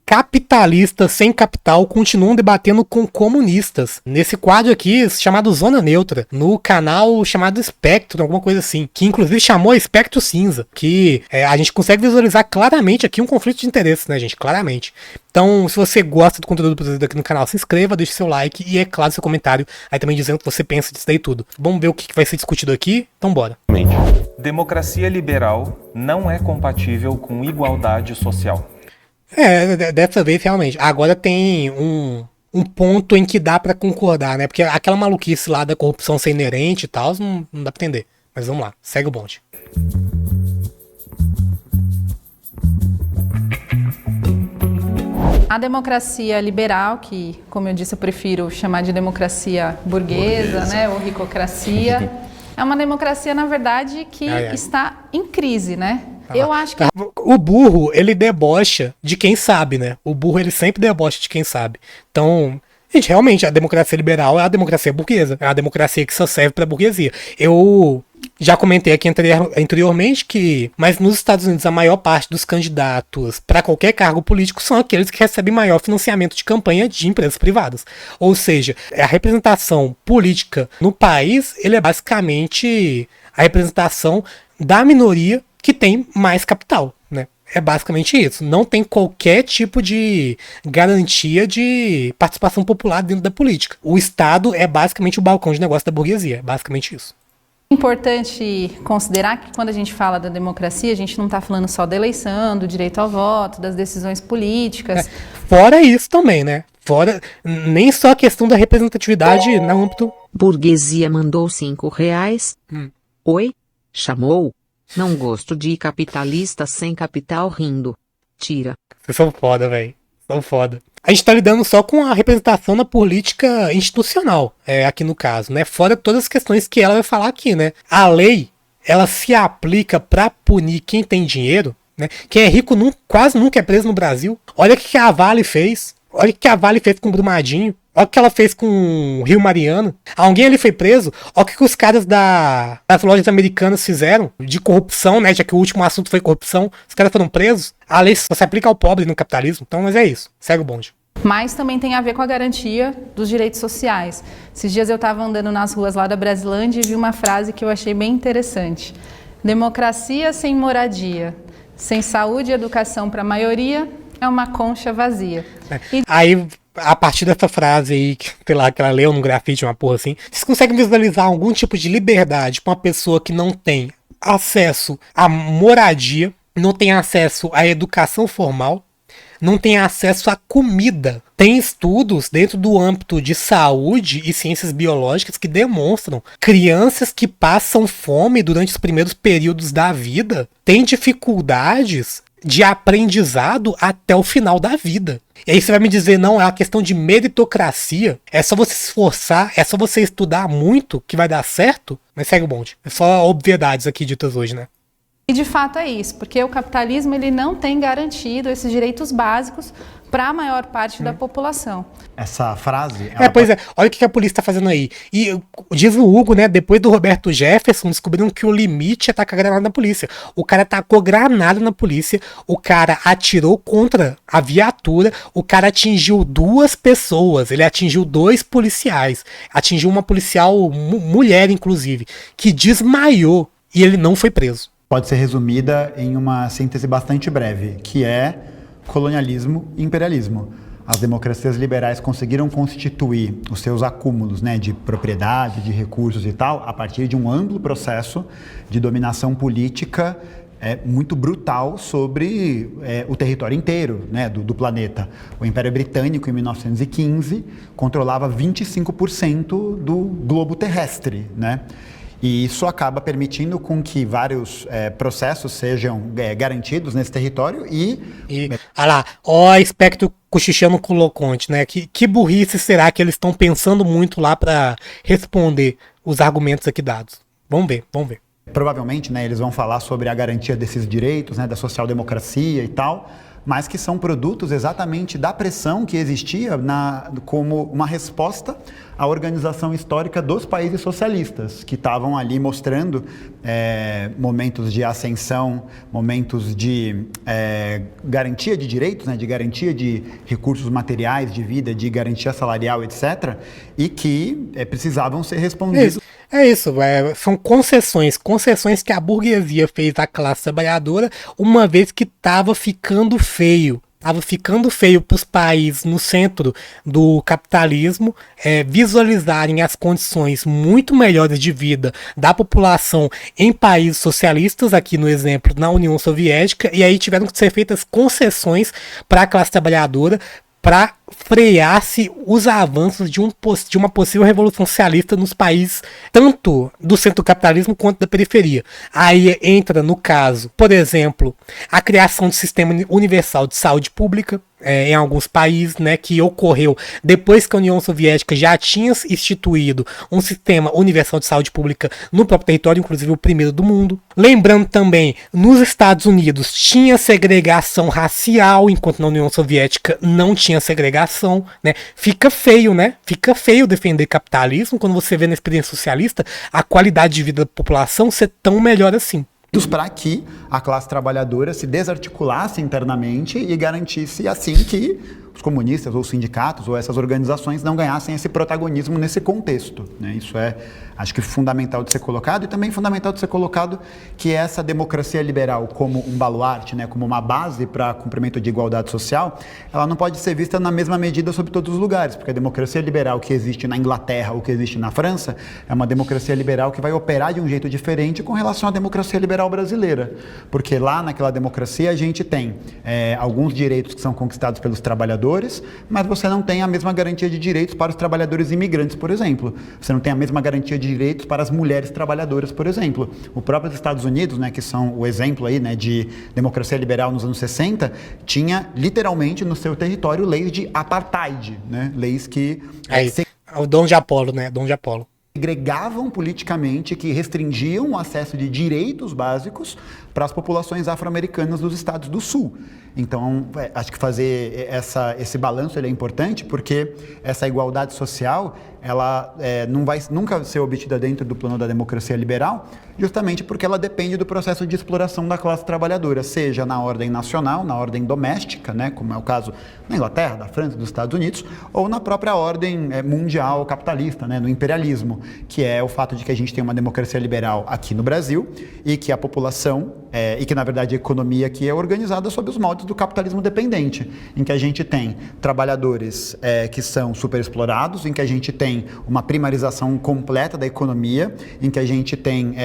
capitalistas sem capital continuam debatendo com comunistas. Nesse quadro aqui, chamado Zona Neutra, no canal chamado Espectro, alguma coisa assim, que inclusive chamou Espectro Cinza, que a gente consegue visualizar claramente aqui um conflito de interesses, né, gente? Claramente. Então, se você gosta do conteúdo produzido aqui no canal, se inscreva, deixe seu like e, é claro, seu comentário aí também dizendo o que você pensa disso daí tudo. Vamos ver o que vai ser discutido aqui? Então, bora. Democracia liberal não é compatível com igualdade social. Dessa vez realmente. Agora tem um ponto em que dá pra concordar, né? Porque aquela maluquice lá da corrupção ser inerente e tal, não dá pra entender. Mas vamos lá, segue o bonde. A democracia liberal, que, como eu disse, eu prefiro chamar de democracia burguesa, né? Ou ricocracia, é uma democracia, na verdade, que está em crise, né? Eu acho que... O burro, ele debocha de quem sabe, né? O burro, ele sempre debocha de quem sabe. Então, gente, realmente, a democracia liberal é a democracia burguesa. É a democracia que só serve pra burguesia. Eu já comentei aqui anteriormente que... Mas nos Estados Unidos, a maior parte dos candidatos para qualquer cargo político são aqueles que recebem maior financiamento de campanha de empresas privadas. Ou seja, a representação política no país, ele é basicamente a representação da minoria que tem mais capital, né? É basicamente isso. Não tem qualquer tipo de garantia de participação popular dentro da política. O Estado é basicamente o balcão de negócio da burguesia. É basicamente isso. É importante considerar que quando a gente fala da democracia, a gente não está falando só da eleição, do direito ao voto, das decisões políticas. Fora isso também, né? Fora nem só a questão da representatividade no âmbito... Burguesia mandou R$5. Oi? Chamou? Não gosto de capitalista sem capital rindo. Tira. Vocês são foda, velho. São foda. A gente tá lidando só com a representação na política institucional, aqui no caso, né? Fora todas as questões que ela vai falar aqui, né? A lei, ela se aplica pra punir quem tem dinheiro, né? Quem é rico quase nunca é preso no Brasil. Olha o que a Vale fez. Olha o que a Vale fez com o Brumadinho. Olha o que ela fez com o Rio Mariana. Alguém ali foi preso. Olha o que os caras das lojas americanas fizeram de corrupção, né? Já que o último assunto foi corrupção. Os caras foram presos. A lei só se aplica ao pobre no capitalismo. Então, mas é isso. Segue o bonde. Mas também tem a ver com a garantia dos direitos sociais. Esses dias eu estava andando nas ruas lá da Brasilândia e vi uma frase que eu achei bem interessante. Democracia sem moradia, sem saúde e educação para a maioria, é uma concha vazia. Aí, a partir dessa frase aí, sei lá, que ela leu no grafite, uma porra assim, vocês conseguem visualizar algum tipo de liberdade para uma pessoa que não tem acesso à moradia, não tem acesso à educação formal, não tem acesso à comida. Tem estudos dentro do âmbito de saúde e ciências biológicas que demonstram crianças que passam fome durante os primeiros períodos da vida têm dificuldades de aprendizado até o final da vida. E aí você vai me dizer, não, é uma questão de meritocracia, é só você se esforçar, é só você estudar muito que vai dar certo? Mas segue o bonde. É só obviedades aqui ditas hoje, né? E de fato é isso, porque o capitalismo ele não tem garantido esses direitos básicos para a maior parte da população. Essa frase... Pois é, olha o que a polícia está fazendo aí. E diz o Hugo, né, depois do Roberto Jefferson, descobriram que o limite é tacar granada na polícia. O cara tacou granada na polícia, o cara atirou contra a viatura, o cara atingiu 2 pessoas, ele atingiu 2 policiais, atingiu uma policial mulher, inclusive, que desmaiou e ele não foi preso. Pode ser resumida em uma síntese bastante breve, que é colonialismo e imperialismo. As democracias liberais conseguiram constituir os seus acúmulos, né, de propriedade, de recursos e tal, a partir de um amplo processo de dominação política muito brutal sobre o território inteiro, né, do planeta. O Império Britânico, em 1915, controlava 25% do globo terrestre, né? E isso acaba permitindo com que vários processos sejam garantidos nesse território olha lá, Espectro cochichando com o Loconte, né? Que burrice será que eles estão pensando muito lá para responder os argumentos aqui dados? Vamos ver. Provavelmente, né, eles vão falar sobre a garantia desses direitos, né, da social-democracia e tal, mas que são produtos exatamente da pressão que existia como uma resposta à organização histórica dos países socialistas, que estavam ali mostrando momentos de ascensão, momentos de garantia de direitos, né, de garantia de recursos materiais, de vida, de garantia salarial, etc., e que precisavam ser respondidos. É isso, são concessões que a burguesia fez à classe trabalhadora, uma vez que estava ficando feio. Estava ficando feio para os países no centro do capitalismo visualizarem as condições muito melhores de vida da população em países socialistas, aqui no exemplo na União Soviética, e aí tiveram que ser feitas concessões para a classe trabalhadora para frear-se os avanços de uma possível revolução socialista nos países tanto do centro do capitalismo quanto da periferia. Aí entra, no caso, por exemplo, a criação do sistema universal de saúde pública, em alguns países, né, que ocorreu depois que a União Soviética já tinha instituído um sistema universal de saúde pública no próprio território, inclusive o primeiro do mundo. Lembrando também, nos Estados Unidos tinha segregação racial, enquanto na União Soviética não tinha segregação, né? Fica feio, né? Fica feio defender capitalismo quando você vê na experiência socialista a qualidade de vida da população ser tão melhor assim. Para que a classe trabalhadora se desarticulasse internamente e garantisse assim que os comunistas ou os sindicatos ou essas organizações não ganhassem esse protagonismo nesse contexto, né? Isso é, acho que fundamental de ser colocado, e também fundamental de ser colocado que essa democracia liberal como um baluarte, né, como uma base para cumprimento de igualdade social, ela não pode ser vista na mesma medida sobre todos os lugares, porque a democracia liberal que existe na Inglaterra ou que existe na França é uma democracia liberal que vai operar de um jeito diferente com relação à democracia liberal brasileira, porque lá naquela democracia a gente tem alguns direitos que são conquistados pelos trabalhadores, mas você não tem a mesma garantia de direitos para os trabalhadores imigrantes, por exemplo. Você não tem a mesma garantia de direitos para as mulheres trabalhadoras, por exemplo. O próprio Estados Unidos, né, que são o exemplo aí, né, de democracia liberal nos anos 60, tinha literalmente no seu território leis de apartheid, né, leis que o Dom de Apolo, né, Dom de Apolo. Segregavam politicamente, que restringiam o acesso de direitos básicos para as populações afro-americanas dos estados do sul. Então, acho que fazer esse balanço ele é importante, porque essa igualdade social ela não vai nunca ser obtida dentro do plano da democracia liberal, justamente porque ela depende do processo de exploração da classe trabalhadora, seja na ordem nacional, na ordem doméstica, né, como é o caso na Inglaterra, da França, dos Estados Unidos, ou na própria ordem mundial capitalista, né, no imperialismo, que é o fato de que a gente tem uma democracia liberal aqui no Brasil e que a população, e que na verdade a economia aqui é organizada sob os moldes do capitalismo dependente, em que a gente tem trabalhadores que são superexplorados, em que a gente tem uma primarização completa da economia, em que a gente tem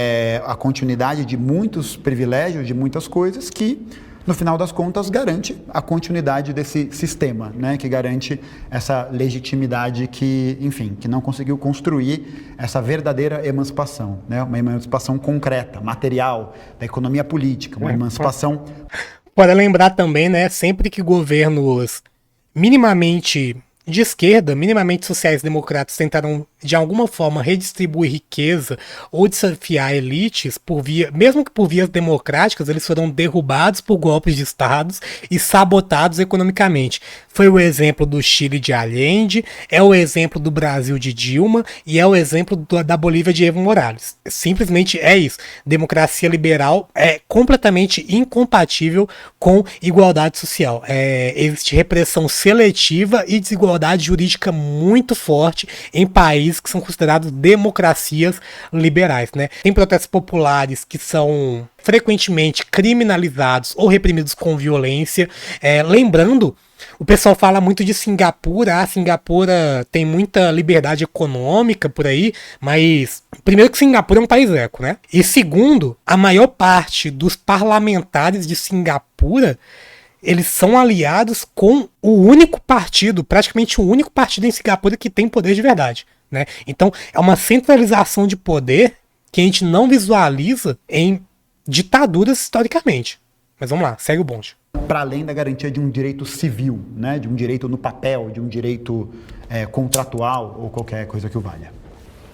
a continuidade de muitos privilégios, de muitas coisas que, no final das contas, garante a continuidade desse sistema, né, que garante essa legitimidade que, enfim, que não conseguiu construir essa verdadeira emancipação, né, uma emancipação concreta, material, da economia política, uma emancipação... Para lembrar também, né, sempre que governos minimamente de esquerda, minimamente sociais-democratas, tentaram de alguma forma redistribuir riqueza ou desafiar elites mesmo que por vias democráticas, eles foram derrubados por golpes de estados e sabotados economicamente. Foi o exemplo do Chile de Allende, é o exemplo do Brasil de Dilma e é o exemplo da Bolívia de Evo Morales. Simplesmente é isso. Democracia liberal é completamente incompatível com igualdade social. Existe repressão seletiva e desigualdade jurídica muito forte em países que são considerados democracias liberais, né? Tem protestos populares que são frequentemente criminalizados ou reprimidos com violência. Lembrando, o pessoal fala muito de Singapura. Singapura tem muita liberdade econômica por aí, mas primeiro que Singapura é um país eco, né? E segundo, a maior parte dos parlamentares de Singapura, eles são aliados com o único partido, praticamente o único partido em Singapura que tem poder de verdade, né? Então é uma centralização de poder que a gente não visualiza em ditaduras historicamente. Mas vamos lá, segue o bonde. Para além da garantia de um direito civil, né, de um direito no papel, de um direito contratual ou qualquer coisa que o valha.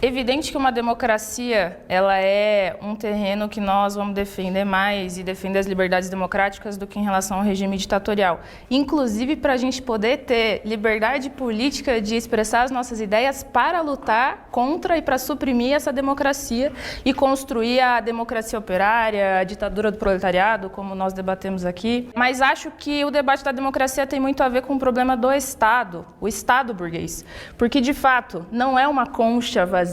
Evidente que uma democracia, ela é um terreno que nós vamos defender mais e defender as liberdades democráticas do que em relação ao regime ditatorial. Inclusive para a gente poder ter liberdade política de expressar as nossas ideias para lutar contra e para suprimir essa democracia e construir a democracia operária, a ditadura do proletariado, como nós debatemos aqui. Mas acho que o debate da democracia tem muito a ver com o problema do Estado, o Estado burguês. Porque, de fato, não é uma concha vazia.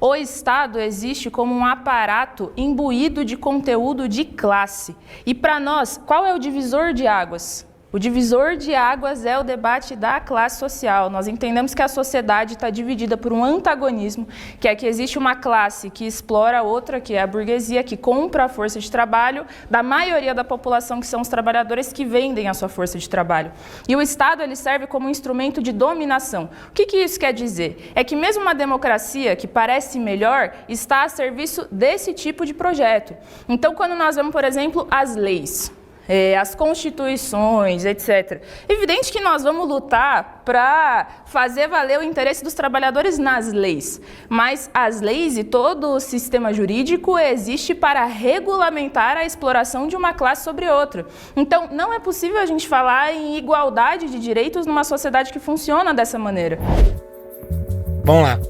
O Estado existe como um aparato imbuído de conteúdo de classe. E para nós, qual é o divisor de águas? O divisor de águas é o debate da classe social. Nós entendemos que a sociedade está dividida por um antagonismo, que é que existe uma classe que explora a outra, que é a burguesia, que compra a força de trabalho da maioria da população, que são os trabalhadores que vendem a sua força de trabalho. E o Estado ele serve como um instrumento de dominação. O que isso quer dizer? É que mesmo uma democracia que parece melhor está a serviço desse tipo de projeto. Então, quando nós vemos, por exemplo, as leis, as constituições, etc. Evidente que nós vamos lutar para fazer valer o interesse dos trabalhadores nas leis, mas as leis e todo o sistema jurídico existe para regulamentar a exploração de uma classe sobre outra. Então, não é possível a gente falar em igualdade de direitos numa sociedade que funciona dessa maneira. Vamos lá.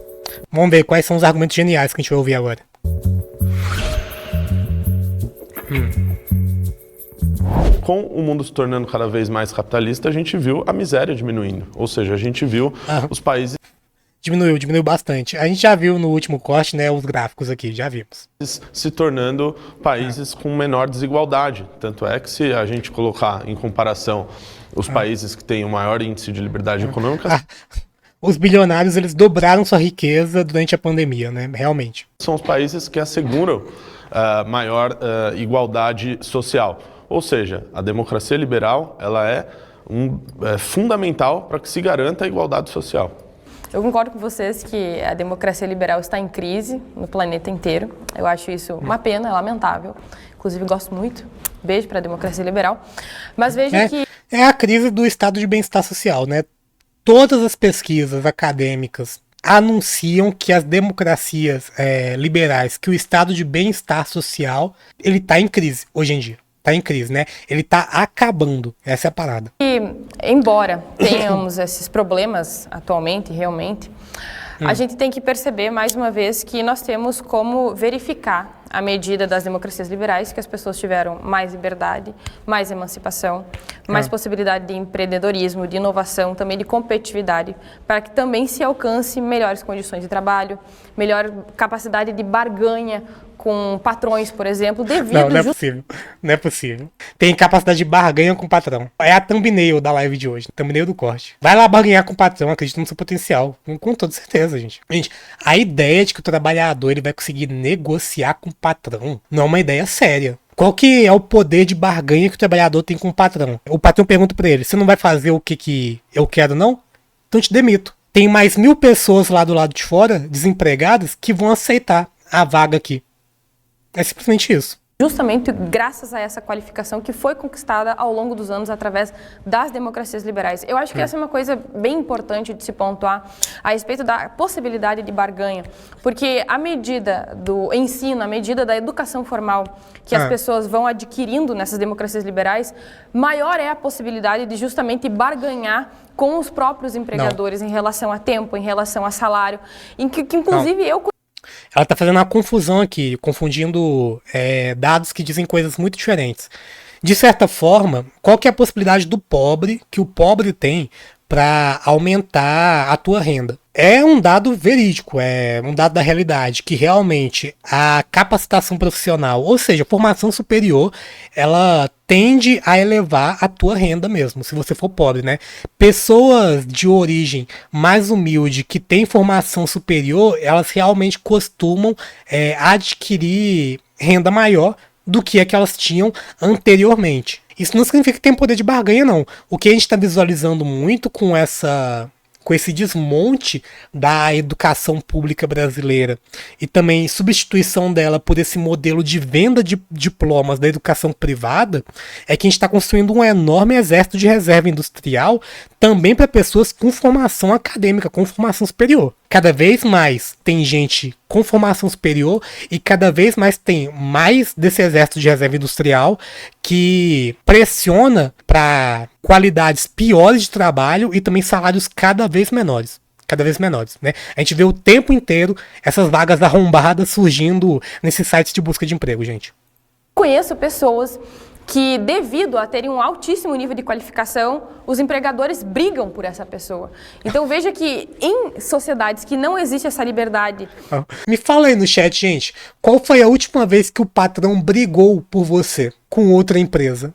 Vamos ver quais são os argumentos geniais que a gente vai ouvir agora. Com o mundo se tornando cada vez mais capitalista, a gente viu a miséria diminuindo. Ou seja, a gente viu os países... Diminuiu bastante. A gente já viu no último corte, né, os gráficos aqui, já vimos. Se tornando países com menor desigualdade. Tanto é que se a gente colocar em comparação os países que têm o maior índice de liberdade econômica... Os bilionários, eles dobraram sua riqueza durante a pandemia, né, realmente. São os países que asseguram maior igualdade social. Ou seja, a democracia liberal ela é fundamental para que se garanta a igualdade social. Eu concordo com vocês que a democracia liberal está em crise no planeta inteiro. Eu acho isso uma pena, é lamentável. Inclusive, gosto muito. Beijo para a democracia liberal. Mas vejo que... É a crise do estado de bem-estar social, né? Todas as pesquisas acadêmicas anunciam que as democracias liberais, que o estado de bem-estar social, ele está em crise hoje em dia. Está em crise, né? Ele está acabando. Essa é a parada. E, embora tenhamos esses problemas atualmente, realmente, a gente tem que perceber, mais uma vez, que nós temos como verificar, à medida das democracias liberais, que as pessoas tiveram mais liberdade, mais emancipação, mais possibilidade de empreendedorismo, de inovação, também de competitividade, para que também se alcance melhores condições de trabalho, melhor capacidade de barganha com patrões, por exemplo, devido... Não é possível. Não é possível. Tem capacidade de barganha com o patrão. É a thumbnail da live de hoje. Thumbnail do corte. Vai lá barganhar com o patrão, acredita no seu potencial. Com toda certeza, gente. Gente, a ideia de que o trabalhador ele vai conseguir negociar com o patrão não é uma ideia séria. Qual que é o poder de barganha que o trabalhador tem com o patrão? O patrão pergunta pra ele, você não vai fazer o que eu quero, não? Então eu te demito. Tem mais 1000 pessoas lá do lado de fora, desempregadas, que vão aceitar a vaga aqui. É simplesmente isso. Justamente graças a essa qualificação que foi conquistada ao longo dos anos através das democracias liberais. Eu acho que essa é uma coisa bem importante de se pontuar a respeito da possibilidade de barganha, porque à medida do ensino, à medida da educação formal que as pessoas vão adquirindo nessas democracias liberais, maior é a possibilidade de justamente barganhar com os próprios empregadores em relação a tempo, em relação a salário, em que inclusive Ela tá fazendo uma confusão aqui, confundindo dados que dizem coisas muito diferentes. De certa forma, qual que é a possibilidade do pobre, que o pobre tem, para aumentar a tua renda? É um dado verídico, é um dado da realidade, que realmente a capacitação profissional, ou seja, a formação superior, ela tende a elevar a tua renda mesmo, se você for pobre, né? Pessoas de origem mais humilde, que têm formação superior, elas realmente costumam adquirir renda maior do que a que elas tinham anteriormente. Isso não significa que tem poder de barganha, não. O que a gente está visualizando muito com esse desmonte da educação pública brasileira e também substituição dela por esse modelo de venda de diplomas da educação privada, é que a gente está construindo um enorme exército de reserva industrial também para pessoas com formação acadêmica, com formação superior. cada vez mais tem gente com formação superior e cada vez mais tem mais desse exército de reserva industrial que pressiona para qualidades piores de trabalho e também salários cada vez menores. Né? A gente vê o tempo inteiro essas vagas arrombadas surgindo nesses sites de busca de emprego, gente. Conheço pessoas que, devido a terem um altíssimo nível de qualificação, os empregadores brigam por essa pessoa. Então veja que em sociedades que não existe essa liberdade... Me fala aí no chat, gente, qual foi a última vez que o patrão brigou por você com outra empresa?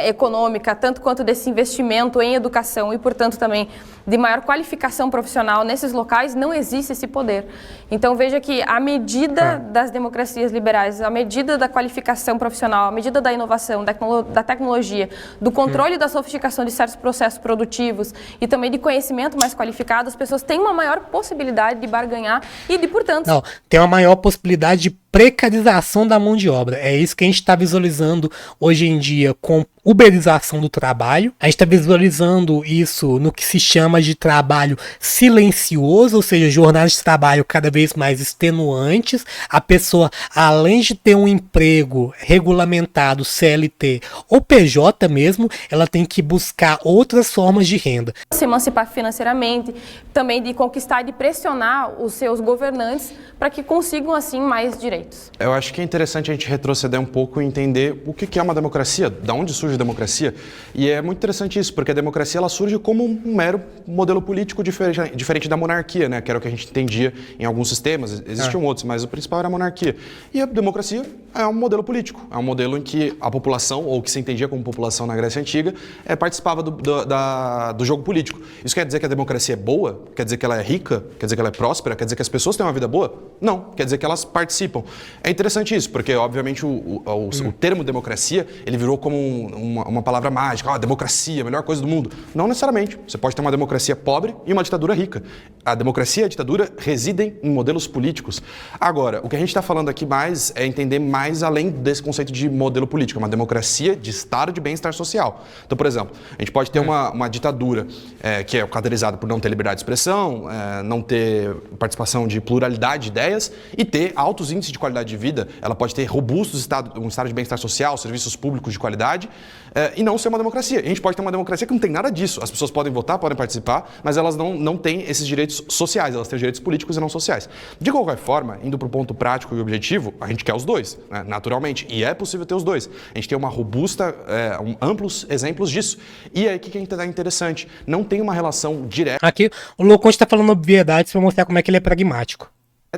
Econômica, tanto quanto desse investimento em educação e, portanto, também de maior qualificação profissional nesses locais, não existe esse poder. Então, veja que à medida das democracias liberais, à medida da qualificação profissional, à medida da inovação, da tecnologia, do controle da sofisticação de certos processos produtivos e também de conhecimento mais qualificado, as pessoas têm uma maior possibilidade de barganhar e de, portanto... Não, tem uma maior possibilidade de precarização da mão de obra. É isso que a gente está visualizando hoje em dia com uberização do trabalho. A gente está visualizando isso no que se chama de trabalho silencioso, ou seja, jornadas de trabalho cada vez mais extenuantes. A pessoa, além de ter um emprego regulamentado, CLT ou PJ mesmo, ela tem que buscar outras formas de renda. Se emancipar financeiramente, também de conquistar e de pressionar os seus governantes para que consigam, assim, mais direitos. Eu acho que é interessante a gente retroceder um pouco e entender o que é uma democracia, da onde surge a democracia. E é muito interessante isso, porque a democracia ela surge como um mero modelo político diferente da monarquia, né? Que era o que a gente entendia em alguns sistemas, existiam outros, mas o principal era a monarquia. E a democracia é um modelo político, é um modelo em que a população, ou o que se entendia como população na Grécia Antiga, participava do jogo político. Isso quer dizer que a democracia é boa? Quer dizer que ela é rica? Quer dizer que ela é próspera? Quer dizer que as pessoas têm uma vida boa? Não, quer dizer que elas participam. É interessante isso, porque obviamente o termo democracia, ele virou como uma palavra mágica, democracia, a melhor coisa do mundo. Não necessariamente. Você pode ter uma democracia pobre e uma ditadura rica. A democracia e a ditadura residem em modelos políticos. Agora, o que a gente está falando aqui mais é entender mais além desse conceito de modelo político, uma democracia de estado de bem-estar social. Então, por exemplo, a gente pode ter uma ditadura que é caracterizada por não ter liberdade de expressão, não ter participação de pluralidade de ideias e ter altos índices de qualidade de vida. Ela pode ter um estado de bem-estar social, serviços públicos de qualidade e não ser uma democracia. A gente pode ter uma democracia que não tem nada disso. As pessoas podem votar, podem participar, mas elas não têm esses direitos sociais, elas têm direitos políticos e não sociais. De qualquer forma, indo para o ponto prático e objetivo, a gente quer os dois, né, naturalmente, e é possível ter os dois. A gente tem uma robusta, amplos exemplos disso. E aí, o que é interessante? Não tem uma relação direta... Aqui, o Loconte está falando obviedades para mostrar como é que ele é pragmático.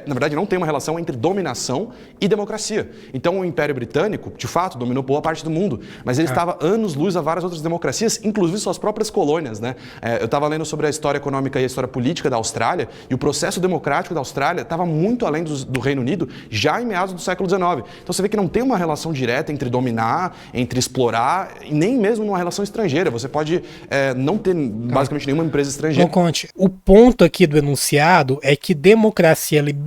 Na verdade, não tem uma relação entre dominação e democracia. Então, o Império Britânico, de fato, dominou boa parte do mundo, mas ele estava anos-luz a várias outras democracias, inclusive suas próprias colônias, né? Eu estava lendo sobre a história econômica e a história política da Austrália, e o processo democrático da Austrália estava muito além do Reino Unido, já em meados do século XIX. Então, você vê que não tem uma relação direta entre dominar, entre explorar, e nem mesmo uma relação estrangeira. Você pode não ter, basicamente, nenhuma empresa estrangeira. Conte, o ponto aqui do enunciado é que democracia liberal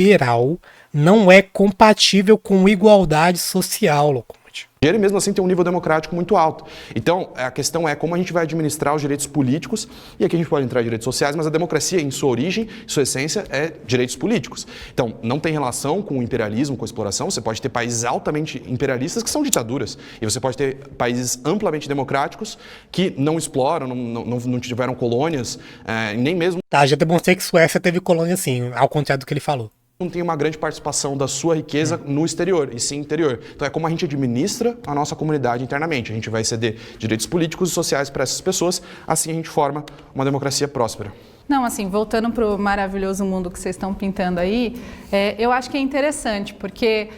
não é compatível com igualdade social, Loconte. E mesmo assim tem um nível democrático muito alto. Então, a questão é como a gente vai administrar os direitos políticos, e aqui a gente pode entrar em direitos sociais, mas a democracia, em sua origem, em sua essência, é direitos políticos. Então, não tem relação com o imperialismo, com a exploração. Você pode ter países altamente imperialistas que são ditaduras, e você pode ter países amplamente democráticos que não exploram, não tiveram colônias, nem mesmo... Tá, já demonstrei que Suécia teve colônia sim, ao contrário do que ele falou. Não tem uma grande participação da sua riqueza no exterior, e sim interior. Então é como a gente administra a nossa comunidade internamente. A gente vai ceder direitos políticos e sociais para essas pessoas, assim a gente forma uma democracia próspera. Não, assim, voltando para o maravilhoso mundo que vocês estão pintando aí, eu acho que é interessante, porque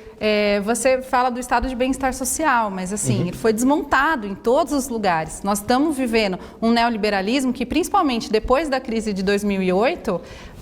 você fala do estado de bem-estar social, mas assim, ele foi desmontado em todos os lugares. Nós estamos vivendo um neoliberalismo que, principalmente depois da crise de 2008,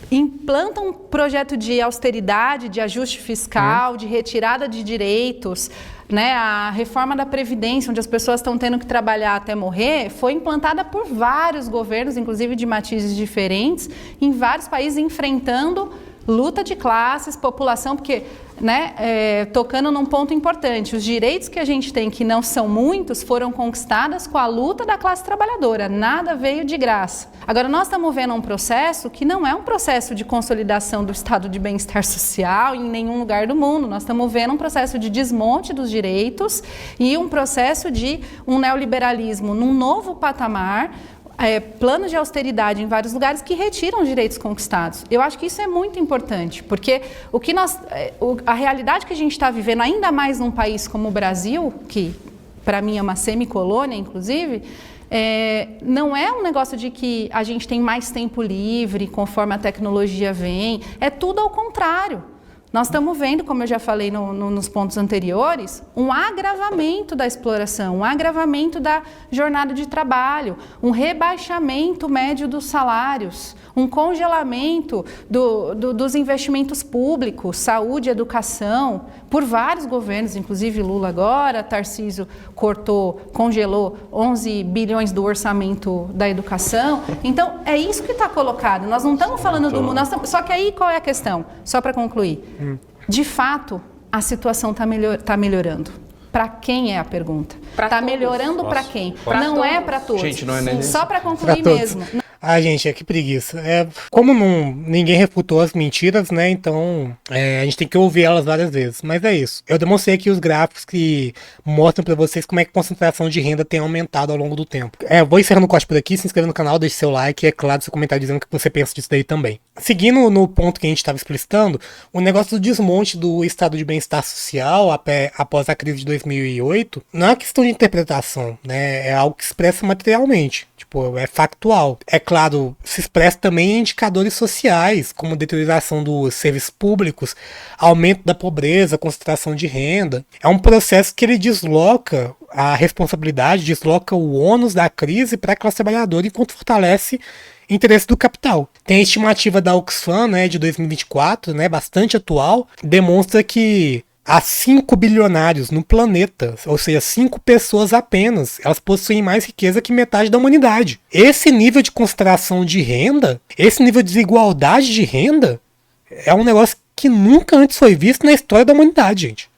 implanta um projeto de austeridade, de ajuste fiscal, de retirada de direitos, né? A reforma da Previdência, onde as pessoas estão tendo que trabalhar até morrer, foi implantada por vários governos, inclusive de matizes diferentes, em vários países, enfrentando luta de classes, população, porque, né, tocando num ponto importante, os direitos que a gente tem, que não são muitos, foram conquistados com a luta da classe trabalhadora, nada veio de graça. Agora, nós estamos vendo um processo que não é um processo de consolidação do estado de bem-estar social em nenhum lugar do mundo, nós estamos vendo um processo de desmonte dos direitos e um processo de um neoliberalismo num novo patamar, planos de austeridade em vários lugares que retiram os direitos conquistados. Eu acho que isso é muito importante, porque a realidade que a gente está vivendo, ainda mais num país como o Brasil, que para mim é uma semicolônia, inclusive, não é um negócio de que a gente tem mais tempo livre conforme a tecnologia vem, é tudo ao contrário. Nós estamos vendo, como eu já falei nos pontos anteriores, um agravamento da exploração, um agravamento da jornada de trabalho, um rebaixamento médio dos salários, um congelamento dos investimentos públicos, saúde, educação, por vários governos, inclusive Lula agora, Tarcísio congelou 11 bilhões do orçamento da educação. Então, é isso que está colocado. Nós não estamos falando do mundo, só que aí qual é a questão? Só para concluir. De fato, a situação está melhorando. Para quem é a pergunta? Está melhorando para quem? Não é para todos. Gente, não é nem só para concluir mesmo. Ah, gente, que preguiça. Como ninguém refutou as mentiras, né? Então a gente tem que ouvir elas várias vezes. Mas é isso. Eu demonstrei aqui os gráficos que mostram pra vocês como é que a concentração de renda tem aumentado ao longo do tempo. Vou encerrando o corte por aqui, se inscreve no canal, deixe seu like e, é claro, seu comentário dizendo o que você pensa disso daí também. Seguindo no ponto que a gente estava explicitando, o negócio do desmonte do estado de bem-estar social após a crise de 2008 não é uma questão de interpretação, né? É algo que se expressa materialmente. Tipo, é factual. É claro, se expressa também em indicadores sociais, como deterioração dos serviços públicos, aumento da pobreza, concentração de renda. É um processo que ele desloca a responsabilidade, desloca o ônus da crise para a classe trabalhadora, enquanto fortalece interesse do capital. Tem a estimativa da Oxfam, né, de 2024, né, bastante atual, demonstra que há 5 bilionários no planeta, ou seja, 5 pessoas apenas, elas possuem mais riqueza que metade da humanidade. Esse nível de concentração de renda, esse nível de desigualdade de renda, é um negócio que nunca antes foi visto na história da humanidade, gente.